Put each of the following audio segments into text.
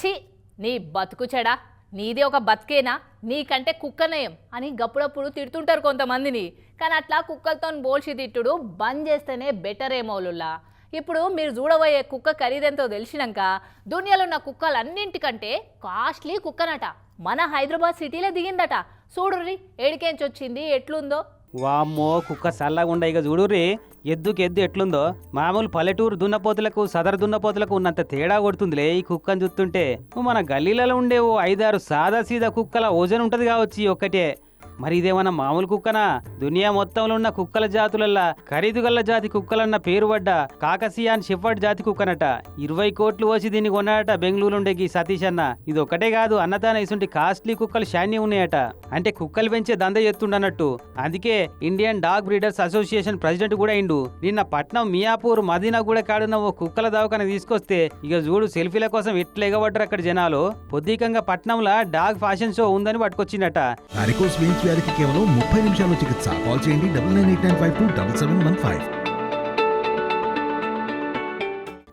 ఛీ నీ బతుకు చెడా, నీది ఒక బతికేనా, నీకంటే కుక్క నయం అని గప్పుడప్పుడు తిడుతుంటారు కొంతమందిని. కానీ అట్లా కుక్కలతో బోల్చి తిట్టుడు బంద్ చేస్తేనే బెటర్ ఏమోలుల్లా. ఇప్పుడు మీరు చూడబోయే కుక్క ఖరీదెంతో తెలిసినాక దునియాలో ఉన్న కుక్కలన్నింటికంటే కాస్ట్లీ కుక్కనట మన హైదరాబాద్ సిటీలో దిగిందట. చూడుర్రి ఏడికేంచి వచ్చింది, ఎట్లుందో. వామ్మో, కుక్క చల్లగా ఉండ. ఇక చూడుర్రి ఎద్దుకి ఎద్దు ఎట్లుందో. మామూలు పల్లెటూరు దున్నపోతులకు సదరు దున్నపోతులకు ఉన్నంత తేడా కొడుతుందిలే ఈ కుక్కను చూస్తుంటే. మన గల్లీలలో ఉండే ఓ 5-6 సాదా సీదా కుక్కల ఓజన్ ఉంటది కావచ్చు ఒక్కటే. మరి ఇదేమన్నా మామూలు కుక్కనా? దునియా మొత్తంలో ఉన్న కుక్కల జాతులల్లా ఖరీదుగల్ల జాతి కుక్కలన్న పేరు పడ్డ కాకసియాన్ షెఫర్డ్ జాతి కుక్కనట. 20 కోట్లు వచ్చి దీన్ని కొన్నాడట బెంగళూరుండే ఈ సతీష్ అన్న. ఇది ఒక్కటే కాదు, అన్నదాన ఇసుంటి కాస్ట్లీ కుక్కలు శాన్యం ఉన్నాయట. అంటే కుక్కలు పెంచే దంద ఎత్తుండన్నట్టు. అందుకే Indian dog breeders association president కూడా అయిండు. నిన్న పట్నం మియాపూర్ మదీనా కూడా కాడున్న ఓ కుక్కల దవాఖాన తీసుకొస్తే ఇక చూడు సెల్ఫీల కోసం ఎట్లా ఎగబడ్డారు అక్కడ జనాలు. పొద్దికంగా పట్నంలో డాగ్ ఫ్యాషన్ షో ఉందని పట్టుకొచ్చిందట. వ్యాధికి కేవలం 30 నిమిషాల్లో చికిత్స. కాల్ చేయండి 9989527715.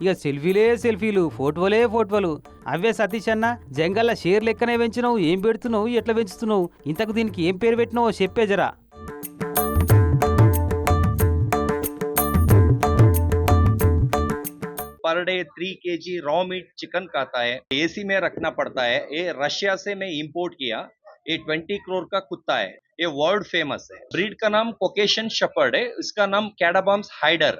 ఇక సెల్ఫీలే సెల్ఫీలు, ఫోటోలే ఫోటోలు. అవే సతీష్ అన్న, జంగల్ల షేర్ లెక్కనే పెంచినావు, ఏం పెడుతున్నావు, ఎట్లా పెంచుతున్నావు, ఇంతకు దీనికి ఏం పేరు పెట్టినావో చెప్పే జరా. Per day 3 kg raw meat chicken खाता है, एसी में रखना पड़ता है। ये रशिया से मैं इंपोर्ट किया। ये 20 करोड़ का कुत्ता है, ये वर्ल्ड फेमस है। ब्रीड का नाम कोकेशन शेपर्ड है, इसका नाम कैडाबाम्स हाइडर।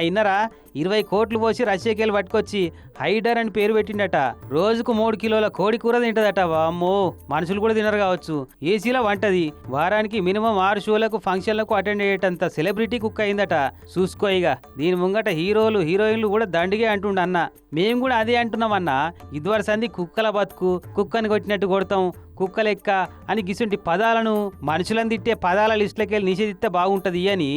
ఇన్నరా 20 కోట్లు పోసి రష్యాకెళ్ళి పట్టుకొచ్చి హైడర్ అని పేరు పెట్టిండట. రోజుకు 3 కిలోల కోడి కూర తింటదట. వామ్మో, మనుషులు కూడా తినరు కావచ్చు. ఏసీలో వంటది. వారానికి మినిమం 6 షోలకు ఫంక్షన్లకు అటెండ్ అయ్యేటంత సెలబ్రిటీ కుక్క అయిందట. చూసుకో ఇక దీని ముంగట హీరోలు హీరోయిన్లు కూడా దండిగే అంటుండ అన్న. మేము కూడా అదే అంటున్నామన్నా. ఇదివరసంది కుక్కల బతుకు, కుక్కని కొట్టినట్టు కొడతాం, కుక్క లెక్క అని గిసుంటి పదాలను మనుషులను తిట్టే పదాల లిస్టులకెళ్ళి నిషేధిస్తే బాగుంటది అని